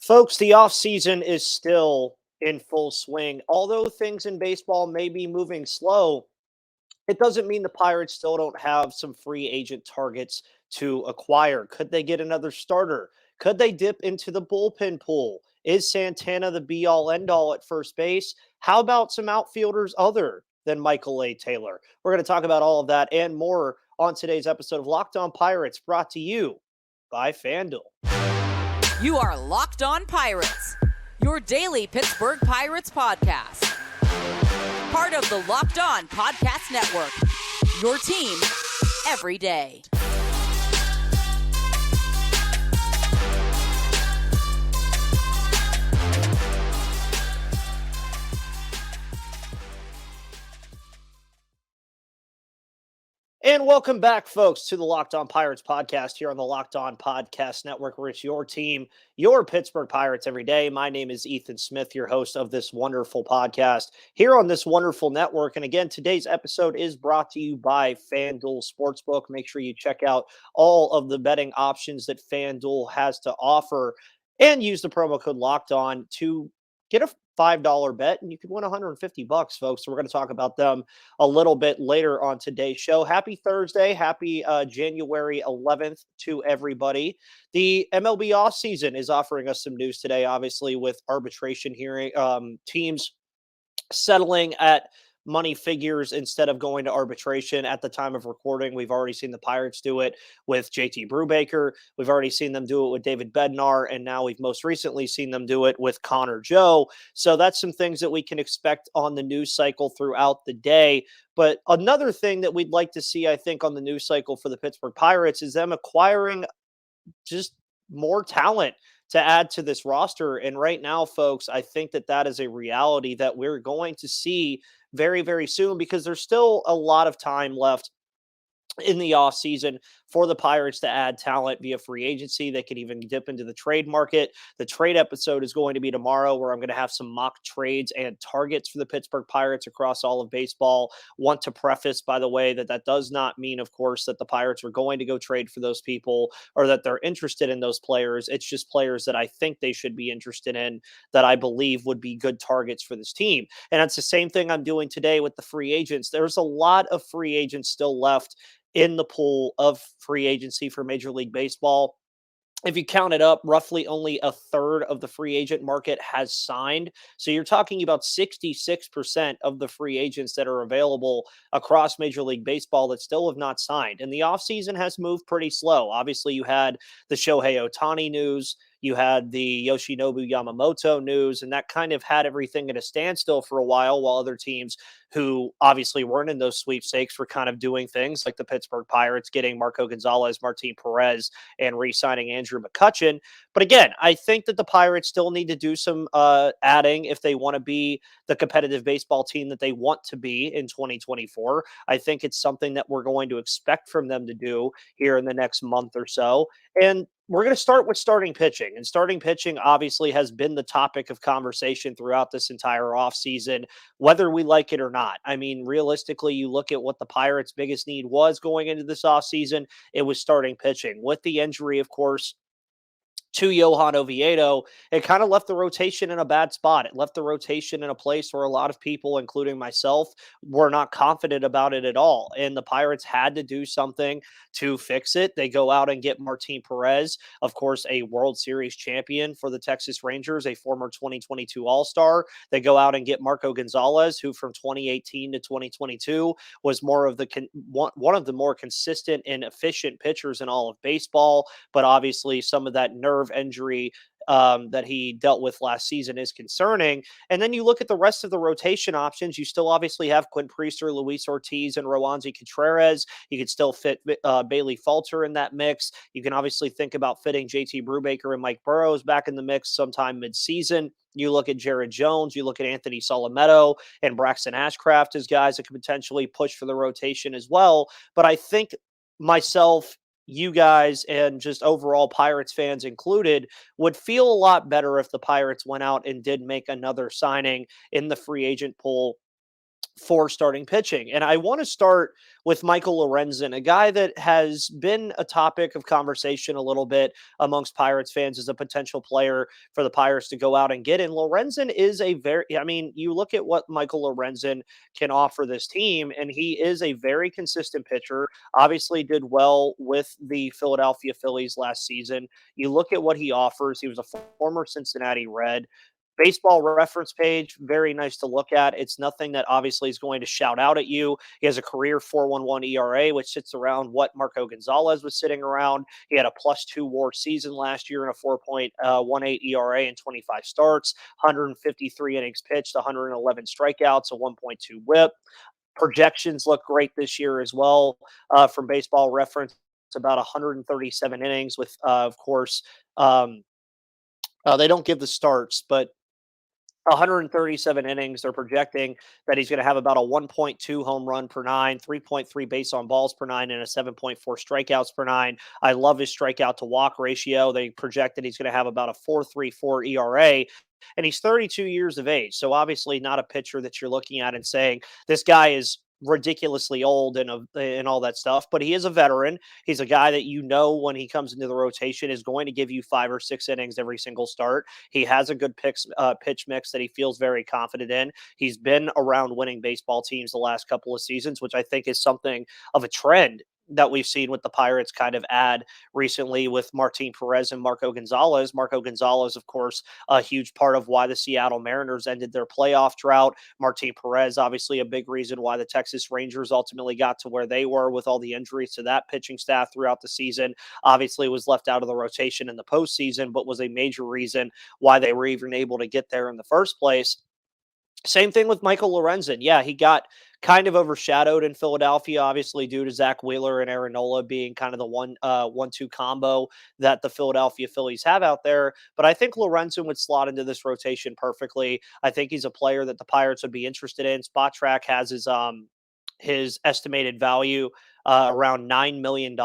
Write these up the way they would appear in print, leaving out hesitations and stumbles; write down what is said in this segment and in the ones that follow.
Folks, the offseason is still in full swing. Although things in baseball may be moving slow, it doesn't mean the Pirates still don't have some free agent targets to acquire. Could they get another starter? Could they dip into the bullpen pool? Is Santana the be all end all at first base? How about some outfielders other than Michael A. Taylor? We're going to talk about all of that and more on today's episode of Locked On Pirates, brought to you by FanDuel. You are Locked On Pirates, your daily Pittsburgh Pirates podcast. Part of the Locked On Podcast Network, your team every day. And welcome back, folks, to the Locked On Pirates podcast here on the Locked On Podcast Network, where it's your team, your Pittsburgh Pirates every day. My name is Ethan Smith, your host of this wonderful podcast here on this wonderful network. And again, today's episode is brought to you by FanDuel Sportsbook. Make sure you check out all of the betting options that FanDuel has to offer and use the promo code Locked On to get a $5 bet, and you could win $150, folks. So we're going to talk about them a little bit later on today's show. Happy Thursday. Happy January 11th to everybody. The MLB offseason is offering us some news today, obviously, with arbitration hearing teams settling at money figures instead of going to arbitration. At the time of recording, we've already seen the Pirates do it with JT Brubaker. We've already seen them do it with David Bednar, and now we've most recently seen them do it with Connor Joe. So that's some things that we can expect on the news cycle throughout the day. But another thing that we'd like to see, I think, on the news cycle for the Pittsburgh Pirates is them acquiring just more talent to add to this roster. And right now, folks, I think that that is a reality that we're going to see very, very soon, because there's still a lot of time left in the offseason for the Pirates to add talent via free agency. They could even dip into the trade market. The trade episode is going to be tomorrow, where I'm going to have some mock trades and targets for the Pittsburgh Pirates across all of baseball. Want to preface, by the way, that that does not mean, of course, that the Pirates are going to go trade for those people or that they're interested in those players. It's just players that I think they should be interested in, that I believe would be good targets for this team. And it's the same thing I'm doing today with the free agents. There's a lot of free agents still left in the pool of free agency for Major League Baseball. If you count it up, roughly only a third of the free agent market has signed. So you're talking about 66% of the free agents that are available across Major League Baseball that still have not signed. And the offseason has moved pretty slow. Obviously, you had the Shohei Ohtani news. You had the Yoshinobu Yamamoto news, and that kind of had everything at a standstill for a while other teams who obviously weren't in those sweepstakes were kind of doing things like the Pittsburgh Pirates getting Marco Gonzalez, Martin Perez, and re-signing Andrew McCutchen. But again, I think that the Pirates still need to do some adding if they want to be the competitive baseball team that they want to be in 2024. I think it's something that we're going to expect from them to do here in the next month or so. And we're going to start with starting pitching. And starting pitching obviously has been the topic of conversation throughout this entire offseason, whether we like it or not. I mean, realistically, you look at what the Pirates' biggest need was going into this offseason, it was starting pitching. With the injury, of course, to Johan Oviedo, it kind of left the rotation in a bad spot. It left the rotation in a place where a lot of people, including myself, were not confident about it at all. And the Pirates had to do something to fix it. They go out and get Martin Perez, of course, a World Series champion for the Texas Rangers, a former 2022 All-Star. They go out and get Marco Gonzalez, who from 2018 to 2022 was more of the one of the more consistent and efficient pitchers in all of baseball. But obviously, some of that nerve injury that he dealt with last season is concerning. And then you look at the rest of the rotation options. You still obviously have Quinn Priester, Luis Ortiz, and Roansy Contreras. You could still fit Bailey Falter in that mix. You can obviously think about fitting JT Brubaker and Mike Burrows back in the mix sometime mid-season. You look at Jared Jones, you look at Anthony Solometo and Braxton Ashcraft as guys that could potentially push for the rotation as well. But I think myself, you guys, and just overall Pirates fans included, would feel a lot better if the Pirates went out and did make another signing in the free agent pool for starting pitching. And I want to start with Michael Lorenzen, a guy that has been a topic of conversation a little bit amongst Pirates fans as a potential player for the Pirates to go out and get. And Lorenzen is you look at what Michael Lorenzen can offer this team, and he is a very consistent pitcher. Obviously, did well with the Philadelphia Phillies last season. You look at what he offers, he was a former Cincinnati Red. Baseball reference page, very nice to look at. It's nothing that obviously is going to shout out at you. He has a career 4.11 ERA, which sits around what Marco Gonzalez was sitting around. He had a +2 WAR season last year and a 4.18 ERA in 25 starts, 153 innings pitched, 111 strikeouts, a 1.2 WHIP. Projections look great this year as well from Baseball Reference. It's about 137 innings with, of course, they don't give the starts, but 137 innings. They're projecting that he's going to have about a 1.2 home run per nine, 3.3 base on balls per nine, and a 7.4 strikeouts per nine. I love his strikeout to walk ratio. They project that he's going to have about a 4.34 ERA. And he's 32 years of age. So obviously not a pitcher that you're looking at and saying, this guy is ridiculously old and all that stuff, but he is a veteran. He's a guy that when he comes into the rotation is going to give you 5 or 6 innings every single start. He has a good pitch mix that he feels very confident in. He's been around winning baseball teams the last couple of seasons, which I think is something of a trend that we've seen with the Pirates kind of add recently with Martin Perez and Marco Gonzalez. Marco Gonzalez, of course, a huge part of why the Seattle Mariners ended their playoff drought. Martin Perez, obviously a big reason why the Texas Rangers ultimately got to where they were with all the injuries to that pitching staff throughout the season. Obviously was left out of the rotation in the postseason, but was a major reason why they were even able to get there in the first place. Same thing with Michael Lorenzen. Yeah, he got kind of overshadowed in Philadelphia, obviously due to Zach Wheeler and Aaron Nola being kind of the one-two combo that the Philadelphia Phillies have out there. But I think Lorenzen would slot into this rotation perfectly. I think he's a player that the Pirates would be interested in. Spot Track has his estimated value around $9 million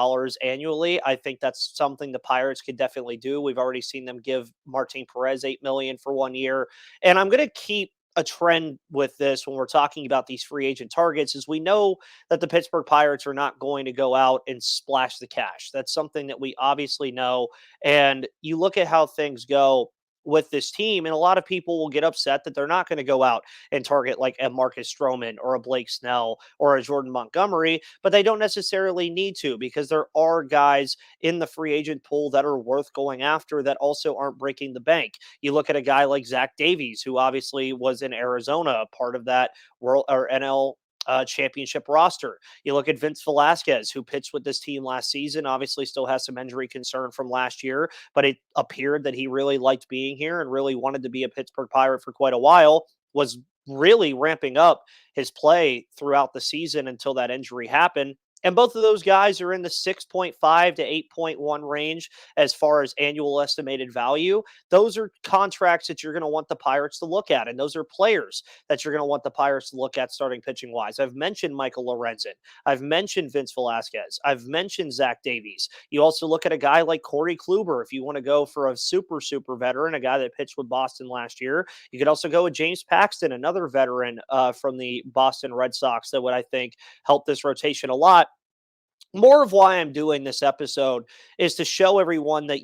annually. I think that's something the Pirates could definitely do. We've already seen them give Martin Perez $8 million for 1 year. And I'm going to keep a trend with this when we're talking about these free agent targets is we know that the Pittsburgh Pirates are not going to go out and splash the cash. That's something that we obviously know. And you look at how things go with this team, and a lot of people will get upset that they're not going to go out and target like a Marcus Stroman or a Blake Snell or a Jordan Montgomery, but they don't necessarily need to because there are guys in the free agent pool that are worth going after that also aren't breaking the bank. You look at a guy like Zach Davies, who obviously was in Arizona, part of that World or NL championship roster. You look at Vince Velasquez, who pitched with this team last season, obviously still has some injury concern from last year, but it appeared that he really liked being here and really wanted to be a Pittsburgh Pirate for quite a while, was really ramping up his play throughout the season until that injury happened. And both of those guys are in the 6.5 to 8.1 range as far as annual estimated value. Those are contracts that you're going to want the Pirates to look at. And those are players that you're going to want the Pirates to look at starting pitching wise. I've mentioned Michael Lorenzen. I've mentioned Vince Velasquez. I've mentioned Zach Davies. You also look at a guy like Corey Kluber. If you want to go for a super veteran, a guy that pitched with Boston last year, you could also go with James Paxton, another veteran from the Boston Red Sox that would, I think, help this rotation a lot. More of why I'm doing this episode is to show everyone that,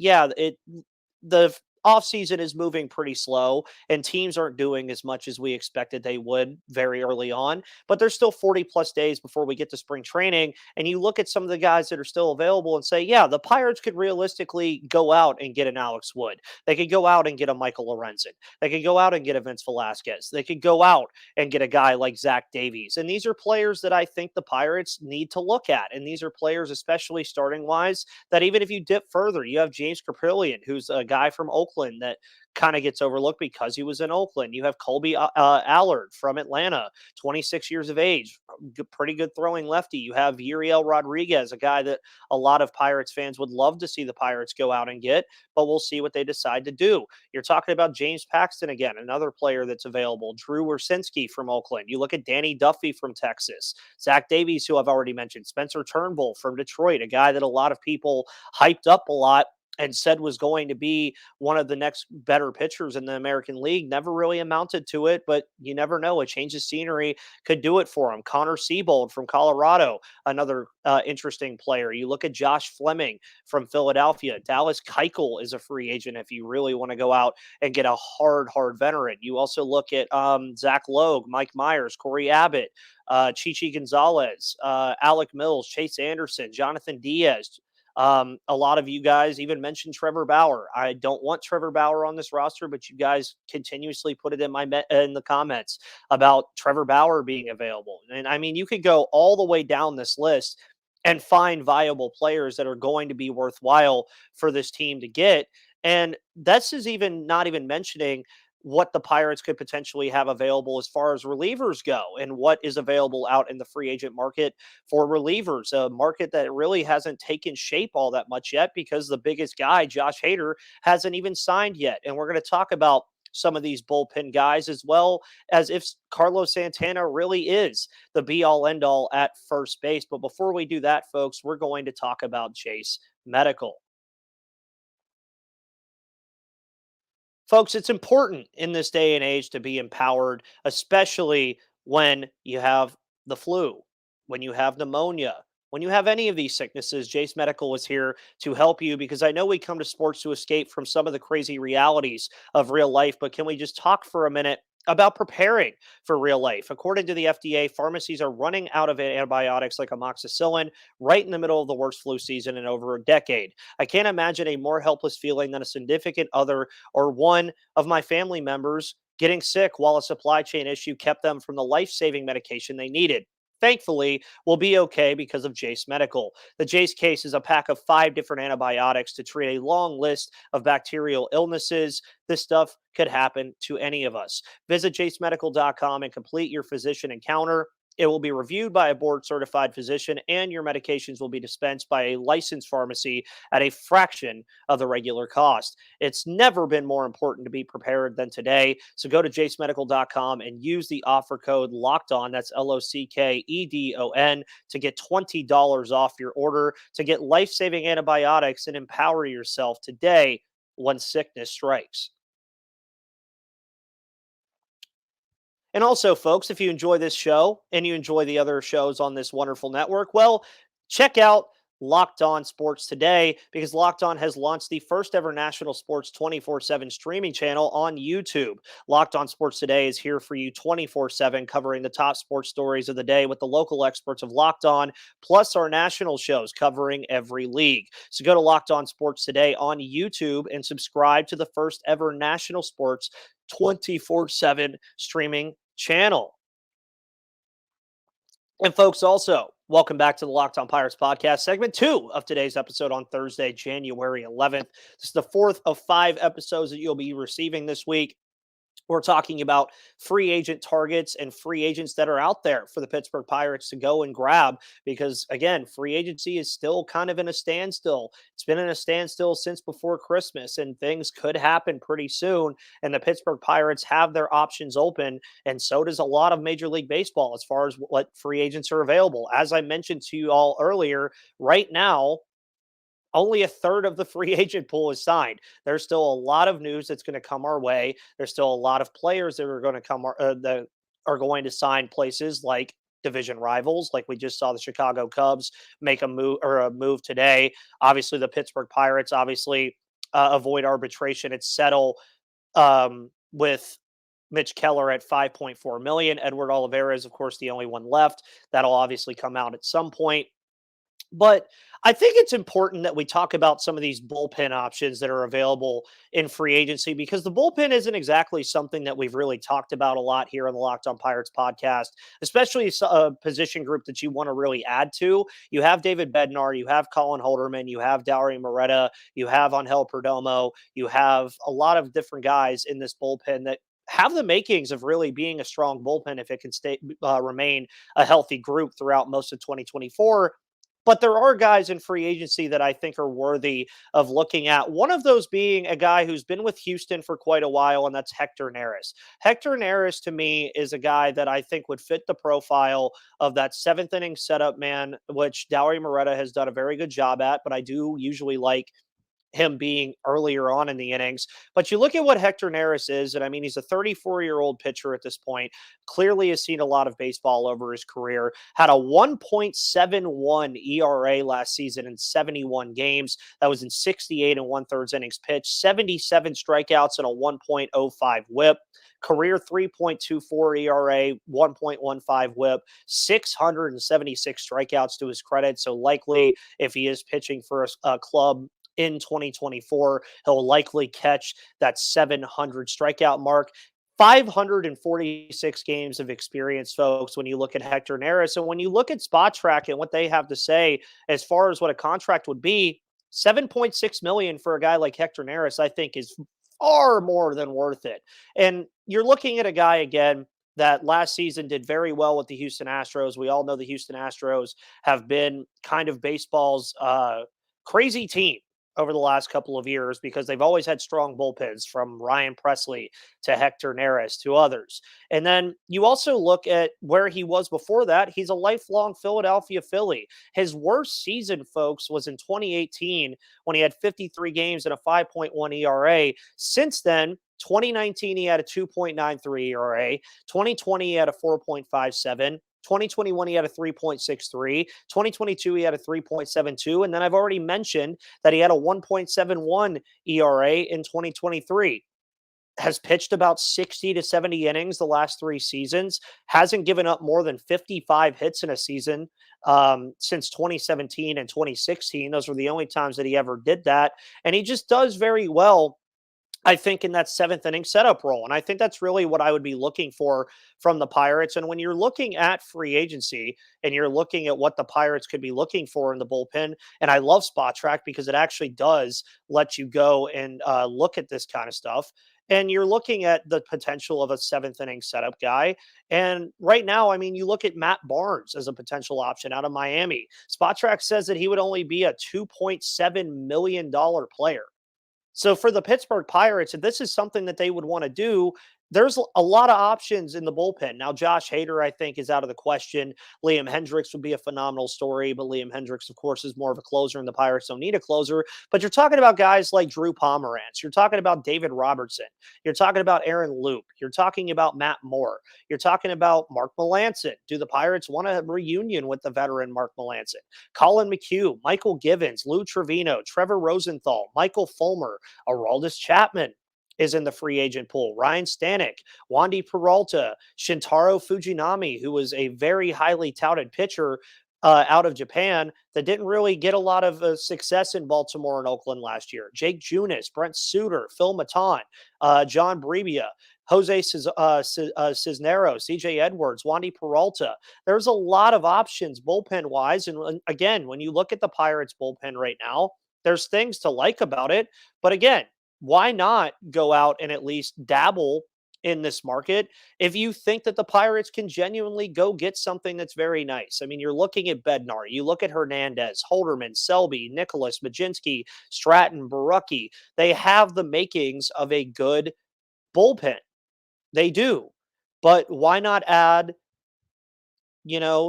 the offseason is moving pretty slow and teams aren't doing as much as we expected they would very early on, but there's still 40 plus days before we get to spring training. And you look at some of the guys that are still available and say, yeah, the Pirates could realistically go out and get an Alex Wood. They could go out and get a Michael Lorenzen. They could go out and get a Vince Velasquez. They could go out and get a guy like Zach Davies. And these are players that I think the Pirates need to look at. And these are players, especially starting wise, that even if you dip further, you have James Kaprielian, who's a guy from Oakland that kind of gets overlooked because he was in Oakland. You have Colby Allard from Atlanta, 26 years of age, pretty good throwing lefty. You have Uriel Rodriguez, a guy that a lot of Pirates fans would love to see the Pirates go out and get, but we'll see what they decide to do. You're talking about James Paxton again, another player that's available. Drew Wersinski from Oakland. You look at Danny Duffy from Texas. Zach Davies, who I've already mentioned. Spencer Turnbull from Detroit, a guy that a lot of people hyped up a lot and said was going to be one of the next better pitchers in the American League. Never really amounted to it, but you never know. A change of scenery could do it for him. Connor Siebold from Colorado, another interesting player. You look at Josh Fleming from Philadelphia. Dallas Keuchel is a free agent if you really want to go out and get a hard veteran. You also look at Zach Logue, Mike Myers, Corey Abbott, Chichi Gonzalez, Alec Mills, Chase Anderson, Jonathan Diaz. A lot of you guys even mentioned Trevor Bauer. I don't want Trevor Bauer on this roster, but you guys continuously put it in the comments about Trevor Bauer being available. And I mean, you could go all the way down this list and find viable players that are going to be worthwhile for this team to get. And this is even not even mentioning what the Pirates could potentially have available as far as relievers go and what is available out in the free agent market for relievers, a market that really hasn't taken shape all that much yet because the biggest guy, Josh Hader, hasn't even signed yet. And we're going to talk about some of these bullpen guys as well as if Carlos Santana really is the be all end all at first base. But before we do that, folks, we're going to talk about Jace Medical. Folks, it's important in this day and age to be empowered, especially when you have the flu, when you have pneumonia, when you have any of these sicknesses. Jace Medical is here to help you because I know we come to sports to escape from some of the crazy realities of real life, but can we just talk for a minute about preparing for real life? According to the FDA, pharmacies are running out of antibiotics like amoxicillin right in the middle of the worst flu season in over a decade. I can't imagine a more helpless feeling than a significant other or one of my family members getting sick while a supply chain issue kept them from the life-saving medication they needed. Thankfully, we'll be okay because of Jace Medical. The Jace case is a pack of 5 different antibiotics to treat a long list of bacterial illnesses. This stuff could happen to any of us. Visit jacemedical.com and complete your physician encounter. It will be reviewed by a board certified physician, and your medications will be dispensed by a licensed pharmacy at a fraction of the regular cost. It's never been more important to be prepared than today. So go to jacemedical.com and use the offer code locked on. That's LOCKEDON to get $20 off your order to get life saving antibiotics and empower yourself today when sickness strikes. And also, folks, if you enjoy this show and you enjoy the other shows on this wonderful network, well, check out Locked On Sports Today because Locked On has launched the first ever national sports 24/7 streaming channel on YouTube. Locked On Sports Today is here for you 24/7, covering the top sports stories of the day with the local experts of Locked On, plus our national shows covering every league. So go to Locked On Sports Today on YouTube and subscribe to the first ever national sports 24/7 streaming channel. And folks, also, welcome back to the Locked On Pirates podcast, segment 2 of today's episode on Thursday, January 11th. This is the 4th of 5 episodes that you'll be receiving this week. We're talking about free agent targets and free agents that are out there for the Pittsburgh Pirates to go and grab because, again, free agency is still kind of in a standstill. It's been in a standstill since before Christmas, and things could happen pretty soon. And the Pittsburgh Pirates have their options open, and so does a lot of Major League Baseball as far as what free agents are available. As I mentioned to you all earlier, right now, only a third of the free agent pool is signed. There's still a lot of news that's going to come our way. There's still a lot of players that are going to that are going to sign places like division rivals. Like we just saw the Chicago Cubs make a move today. Obviously, the Pittsburgh Pirates avoid arbitration and settle with Mitch Keller at $5.4 million. Edward Oliveira is, of course, the only one left. That'll obviously come out at some point. But I think it's important that we talk about some of these bullpen options that are available in free agency because the bullpen isn't exactly something that we've really talked about a lot here on the Locked On Pirates podcast, especially a position group that you want to really add to. You have David Bednar, you have Colin Holderman, you have Dauri Moreta, you have Angel Perdomo, you have a lot of different guys in this bullpen that have the makings of really being a strong bullpen if it can remain a healthy group throughout most of 2024. But there are guys in free agency that I think are worthy of looking at. One of those being a guy who's been with Houston for quite a while, and that's Hector Neris. Hector Neris, to me, is a guy that I think would fit the profile of that seventh inning setup man, which Dauri Moreta has done a very good job at, but I do usually like him being earlier on in the innings. But you look at what Hector Neris is, and I mean, he's a 34-year-old pitcher at this point, clearly has seen a lot of baseball over his career, had a 1.71 ERA last season in 71 games. That was in 68 and one-thirds innings pitched, 77 strikeouts, and a 1.05 whip. Career 3.24 ERA, 1.15 whip, 676 strikeouts to his credit. So likely, if he is pitching for a club in 2024, he'll likely catch that 700 strikeout mark. 546 games of experience, folks, when you look at Hector Neris. And when you look at Spot Track and what they have to say as far as what a contract would be, 7.6 million for a guy like Hector Neris, I think is far more than worth it. And you're looking at a guy again that last season did very well with the Houston Astros. We all know the Houston Astros have been kind of baseball's crazy team over the last couple of years because they've always had strong bullpens, from Ryan Presley to Hector Neris to others. And then you also look at where he was before that. He's a lifelong Philadelphia Philly. His worst season, folks, was in 2018 when he had 53 games and a 5.1 ERA. Since then, 2019, he had a 2.93 ERA. 2020, he had a 4.57. 2021, he had a 3.63. 2022, he had a 3.72. And then I've already mentioned that he had a 1.71 ERA in 2023. Has pitched about 60 to 70 innings the last 3 seasons. Hasn't given up more than 55 hits in a season since 2017 and 2016. Those were the only times that he ever did that. And he just does very well, I think, in that 7th inning setup role. And I think that's really what I would be looking for from the Pirates. And when you're looking at free agency and you're looking at what the Pirates could be looking for in the bullpen, and I love Spot Track because it actually does let you go and look at this kind of stuff. And you're looking at the potential of a 7th inning setup guy. And right now, I mean, you look at Matt Barnes as a potential option out of Miami. Spot Track says that he would only be a $2.7 million player. So for the Pittsburgh Pirates, if this is something that they would want to do, there's a lot of options in the bullpen. Now, Josh Hader, I think, is out of the question. Liam Hendricks would be a phenomenal story, but Liam Hendricks, of course, is more of a closer, and the Pirates don't need a closer. But you're talking about guys like Drew Pomerantz. You're talking about David Robertson. You're talking about Aaron Loop. You're talking about Matt Moore. You're talking about Mark Melancon. Do the Pirates want a reunion with the veteran Mark Melancon? Colin McHugh, Michael Givens, Lou Trevino, Trevor Rosenthal, Michael Fulmer, Aroldis Chapman is in the free agent pool. Ryan Stanek, Wandy Peralta, Shintaro Fujinami, who was a very highly touted pitcher out of Japan that didn't really get a lot of success in Baltimore and Oakland last year. Jake Junis, Brent Suter, Phil Maton, John Brebbia, Jose Cisneros, CJ Edwards, Wandy Peralta. There's a lot of options bullpen-wise. And again, when you look at the Pirates bullpen right now, there's things to like about it. But again, why not go out and at least dabble in this market if you think that the Pirates can genuinely go get something that's very nice? I mean, you're looking at Bednar, you look at Hernandez, Holderman, Selby, Nicholas, Majinski, Stratton, Barucki. They have the makings of a good bullpen. They do. But why not add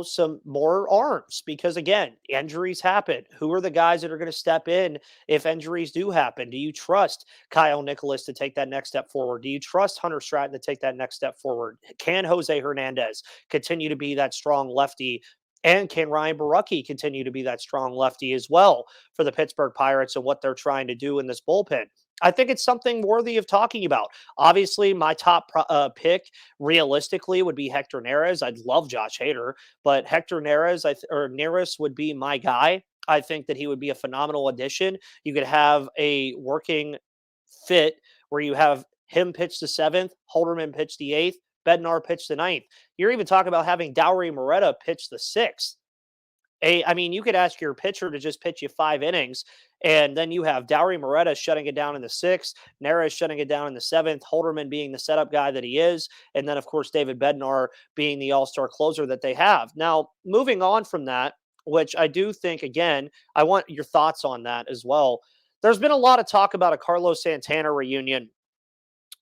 some more arms? Because again, injuries happen. Who are the guys that are going to step in if injuries do happen? Do you trust Kyle Nicholas to take that next step forward? Do you trust Hunter Stratton to take that next step forward? Can Jose Hernandez continue to be that strong lefty? And can Ryan Barucki continue to be that strong lefty as well for the Pittsburgh Pirates and what they're trying to do in this bullpen? I think it's something worthy of talking about. Obviously, my top pick realistically would be Hector Neris. I'd love Josh Hader, but Hector Neris or Neris would be my guy. I think that he would be a phenomenal addition. You could have a working fit where you have him pitch the 7th, Holderman pitch the 8th, Bednar pitch the 9th. You're even talking about having Dowry Moretta pitch the 6th. I mean, you could ask your pitcher to just pitch you 5 innings, and then you have Dowry Moretta shutting it down in the 6th, Neris shutting it down in the 7th, Holderman being the setup guy that he is, and then, of course, David Bednar being the all-star closer that they have. Now, moving on from that, which I do think, again, I want your thoughts on that as well. There's been a lot of talk about a Carlos Santana reunion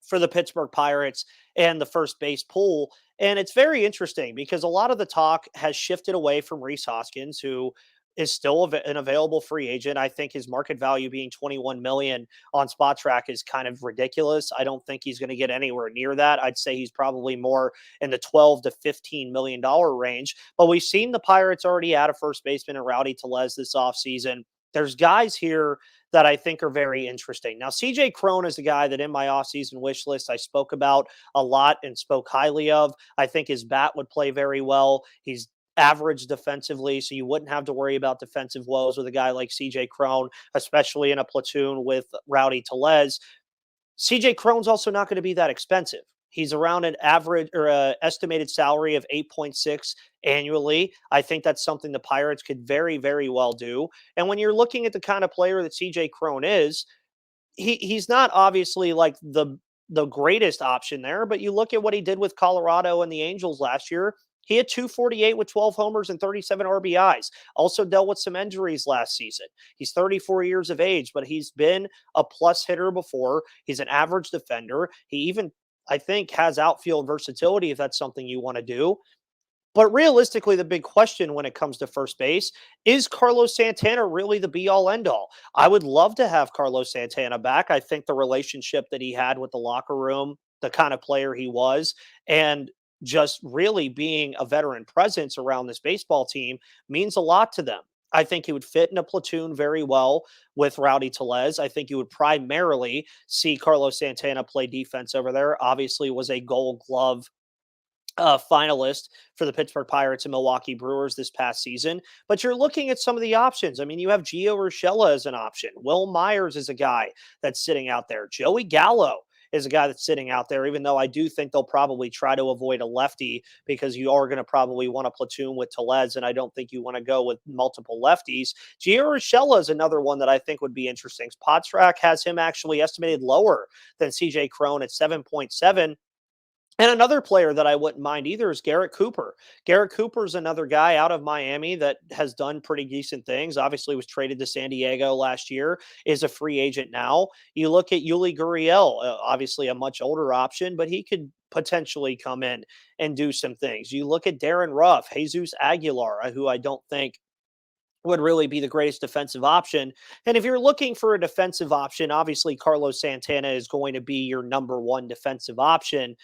for the Pittsburgh Pirates and the first base pool. And it's very interesting because a lot of the talk has shifted away from Rhys Hoskins, who is still an available free agent. I think his market value being 21 million on Spot Track is kind of ridiculous. I don't think he's going to get anywhere near that. I'd say he's probably more in the 12 to 15 million dollar range. But we've seen the Pirates already add a first baseman in Rowdy Tellez this offseason. There's guys here that I think are very interesting. Now, CJ Cron is a guy that in my offseason wish list I spoke about a lot and spoke highly of. I think his bat would play very well. He's average defensively, so you wouldn't have to worry about defensive woes with a guy like CJ Cron, especially in a platoon with Rowdy Tellez. CJ Cron's also not going to be that expensive. He's around an average or estimated salary of 8.6 annually. I think that's something the Pirates could very, very well do. And when you're looking at the kind of player that CJ Cron is, he's not obviously like the greatest option there, but you look at what he did with Colorado and the Angels last year. He had 248 with 12 homers and 37 RBIs. Also dealt with some injuries last season. He's 34 years of age, but he's been a plus hitter before. He's an average defender. He even, I think, has outfield versatility if that's something you want to do. But realistically, the big question when it comes to first base is Carlos Santana really the be all end all? I would love to have Carlos Santana back. I think the relationship that he had with the locker room, the kind of player he was, and just really being a veteran presence around this baseball team means a lot to them. I think he would fit in a platoon very well with Rowdy Tellez. I think you would primarily see Carlos Santana play defense over there. Obviously, was a Gold Glove finalist for the Pittsburgh Pirates and Milwaukee Brewers this past season. But you're looking at some of the options. I mean, you have Gio Urshela as an option. Will Myers is a guy that's sitting out there. Joey Gallo is a guy that's sitting out there, even though I do think they'll probably try to avoid a lefty because you are going to probably want a platoon with Tellez, and I don't think you want to go with multiple lefties. Gio Urshela is another one that I think would be interesting. Podtrack has him actually estimated lower than CJ Cron at 7.7. And another player that I wouldn't mind either is Garrett Cooper. Garrett Cooper is another guy out of Miami that has done pretty decent things. Obviously was traded to San Diego last year, is a free agent now. You look at Yuli Gurriel, obviously a much older option, but he could potentially come in and do some things. You look at Darren Ruff, Jesus Aguilar, who I don't think would really be the greatest defensive option. And if you're looking for a defensive option, obviously Carlos Santana is going to be your number one defensive option.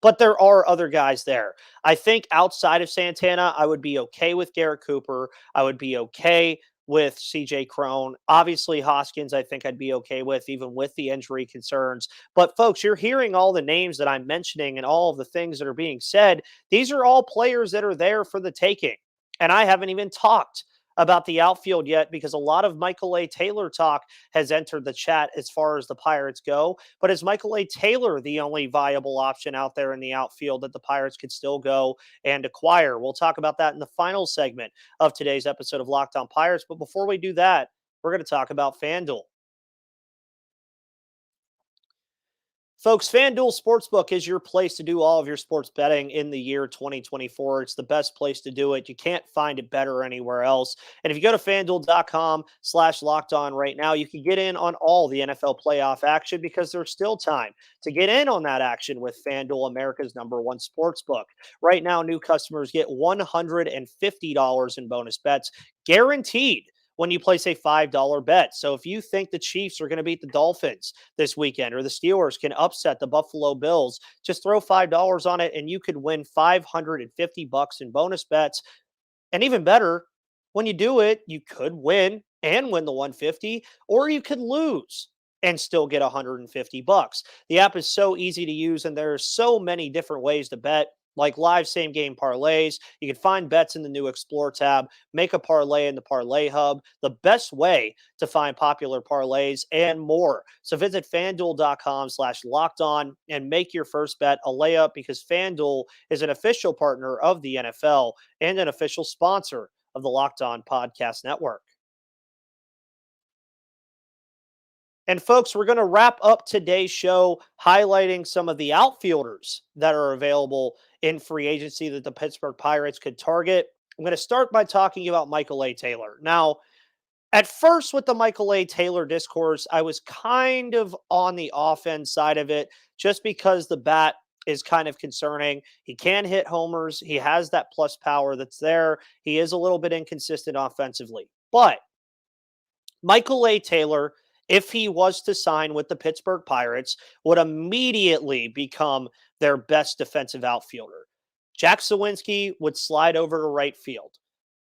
But there are other guys there. I think outside of Santana, I would be okay with Garrett Cooper. I would be okay with CJ Cron. Obviously, Hoskins, I think I'd be okay with, even with the injury concerns. But folks, you're hearing all the names that I'm mentioning and all of the things that are being said. These are all players that are there for the taking. And I haven't even talked about the outfield yet because a lot of Michael A. Taylor talk has entered the chat as far as the Pirates go. But is Michael A. Taylor the only viable option out there in the outfield that the Pirates could still go and acquire? We'll talk about that in the final segment of today's episode of Locked On Pirates. But before we do that, we're going to talk about FanDuel. Folks, FanDuel Sportsbook is your place to do all of your sports betting in the year 2024. It's the best place to do it. You can't find it better anywhere else. And if you go to FanDuel.com/lockedon right now, you can get in on all the NFL playoff action because there's still time to get in on that action with FanDuel, America's number one sportsbook. Right now, new customers get $150 in bonus bets guaranteed when you place a $5 bet. So if you think the Chiefs are going to beat the Dolphins this weekend or the Steelers can upset the Buffalo Bills, just throw $5 on it and you could win $550 in bonus bets. And even better, when you do it, you could win and win the 150, or you could lose and still get $150. The app is so easy to use and there are so many different ways to bet, like live same game parlays. You can find bets in the new Explore tab, make a parlay in the Parlay Hub, the best way to find popular parlays and more. So visit FanDuel.com/lockedon and make your first bet a layup because FanDuel is an official partner of the NFL and an official sponsor of the Locked On Podcast Network. And folks, we're going to wrap up today's show highlighting some of the outfielders that are available in free agency that the Pittsburgh Pirates could target. I'm going to start by talking about Michael A. Taylor. Now, at first with the Michael A. Taylor discourse, I was kind of on the offense side of it just because the bat is kind of concerning. He can hit homers. He has that plus power that's there. He is a little bit inconsistent offensively. But Michael A. Taylor, if he was to sign with the Pittsburgh Pirates, would immediately become their best defensive outfielder. Jack Sawinski would slide over to right field.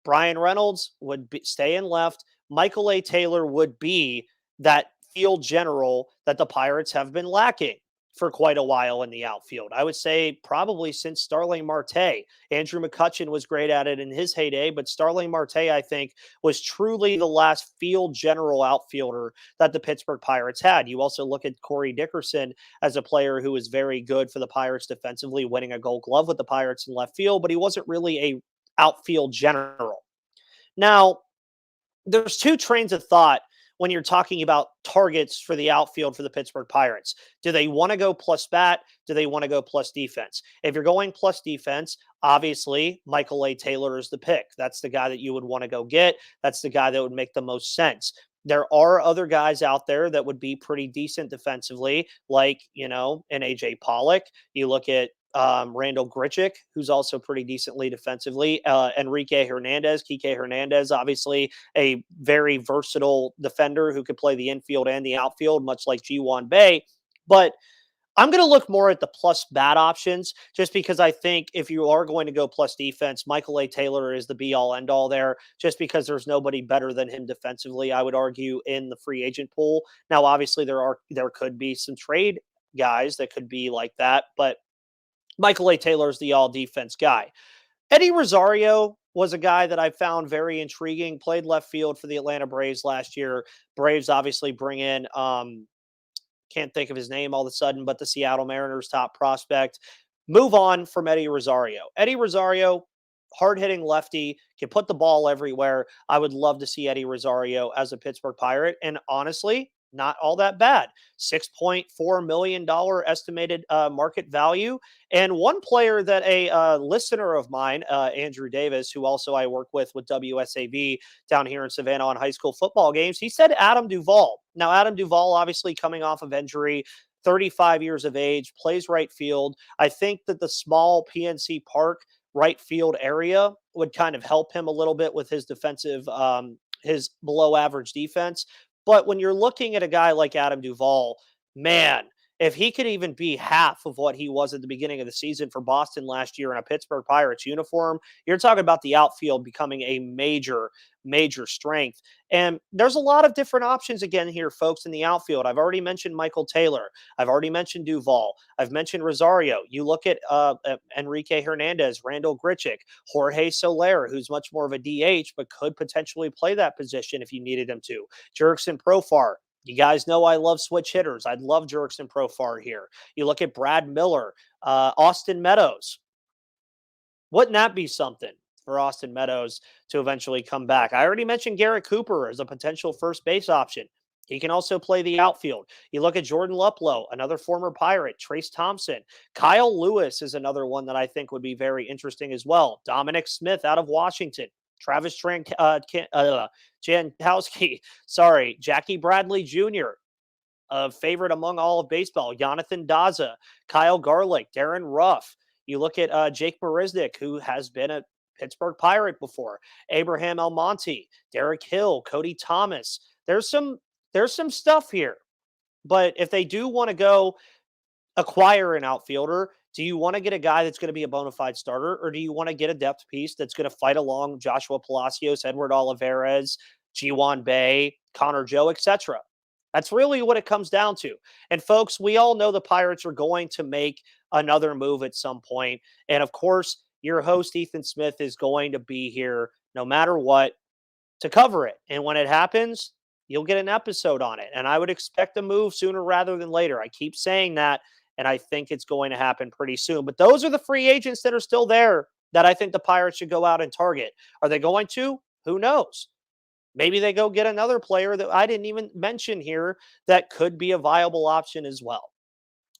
Brian Reynolds would stay in left. Michael A. Taylor would be that field general that the Pirates have been lacking for quite a while in the outfield. I would say probably since Starling Marte. Andrew McCutchen was great at it in his heyday, but Starling Marte, I think, was truly the last field general outfielder that the Pittsburgh Pirates had. You also look at Corey Dickerson as a player who was very good for the Pirates defensively, winning a Gold Glove with the Pirates in left field, but he wasn't really a outfield general. Now, there's two trains of thought when you're talking about targets for the outfield for the Pittsburgh Pirates. Do they want to go plus bat? Do they want to go plus defense? If you're going plus defense, obviously Michael A. Taylor is the pick. That's the guy that you would want to go get. That's the guy that would make the most sense. There are other guys out there that would be pretty decent defensively, like, an AJ Pollock. You look at Randall Grichuk, who's also pretty decently defensively. Enrique Hernandez, Kike Hernandez, obviously a very versatile defender who could play the infield and the outfield, much like Ji-Hwan Bae. But I'm going to look more at the plus bat options just because I think if you are going to go plus defense, Michael A. Taylor is the be all end all there just because there's nobody better than him defensively, I would argue, in the free agent pool. Now, obviously, there could be some trade guys that could be like that, but Michael A. Taylor is the all defense guy. Eddie Rosario was a guy that I found very intriguing, played left field for the Atlanta Braves last year. Braves obviously bring in, can't think of his name all of a sudden, but the Seattle Mariners top prospect. Move on from Eddie Rosario. Eddie Rosario, hard-hitting lefty, can put the ball everywhere. I would love to see Eddie Rosario as a Pittsburgh Pirate, and honestly, not all that bad. $6.4 million estimated market value. And one player that a listener of mine, Andrew Davis, who also I work with WSAV down here in Savannah on high school football games, he said Adam Duvall. Now, Adam Duvall, obviously coming off of injury, 35 years of age, plays right field. I think that the small PNC Park right field area would kind of help him a little bit with his defensive, his below average defense. But when you're looking at a guy like Adam Duvall, man, if he could even be half of what he was at the beginning of the season for Boston last year in a Pittsburgh Pirates uniform, you're talking about the outfield becoming a major, major strength. And there's a lot of different options again here, folks, in the outfield. I've already mentioned Michael Taylor. I've already mentioned Duvall. I've mentioned Rosario. You look at Enrique Hernandez, Randall Grichuk, Jorge Soler, who's much more of a DH, but could potentially play that position if you needed him to. Jurickson Profar. You guys know I love switch hitters. I'd love Jurickson Profar here. You look at Brad Miller, Austin Meadows. Wouldn't that be something for Austin Meadows to eventually come back? I already mentioned Garrett Cooper as a potential first base option. He can also play the outfield. You look at Jordan Luplow, another former Pirate, Trace Thompson. Kyle Lewis is another one that I think would be very interesting as well. Dominic Smith out of Washington. Travis Jankowski, Jackie Bradley Jr., a favorite among all of baseball. Jonathan Daza, Kyle Garlick, Darren Ruff. You look at Jake Marisnick, who has been a Pittsburgh Pirate before. Abraham Almonte, Derek Hill, Cody Thomas. There's some stuff here. But if they do want to go acquire an outfielder, do you want to get a guy that's going to be a bona fide starter, or do you want to get a depth piece that's going to fight along Joshua Palacios, Edward Olivares, Ji-Hwan Bae, Connor Joe, etc.? That's really what it comes down to. And folks, we all know the Pirates are going to make another move at some point. And of course, your host, Ethan Smith, is going to be here no matter what to cover it. And when it happens, you'll get an episode on it. And I would expect a move sooner rather than later. I keep saying that, and I think it's going to happen pretty soon. But those are the free agents that are still there that I think the Pirates should go out and target. Are they going to? Who knows? Maybe they go get another player that I didn't even mention here that could be a viable option as well.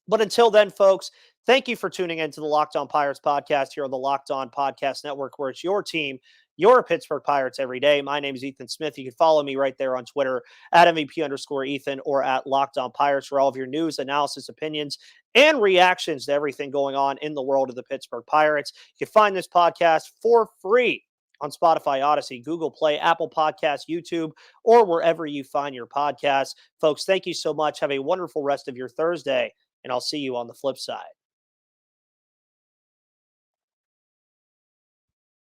But until then, folks, thank you for tuning in to the Locked On Pirates podcast here on the Locked On Podcast Network, where it's your team, your Pittsburgh Pirates every day. My name is Ethan Smith. You can follow me right there on Twitter at MVP_Ethan or at Locked On Pirates for all of your news, analysis, opinions, and reactions to everything going on in the world of the Pittsburgh Pirates. You can find this podcast for free on Spotify, Odyssey, Google Play, Apple Podcasts, YouTube, or wherever you find your podcasts. Folks, thank you so much. Have a wonderful rest of your Thursday, and I'll see you on the flip side.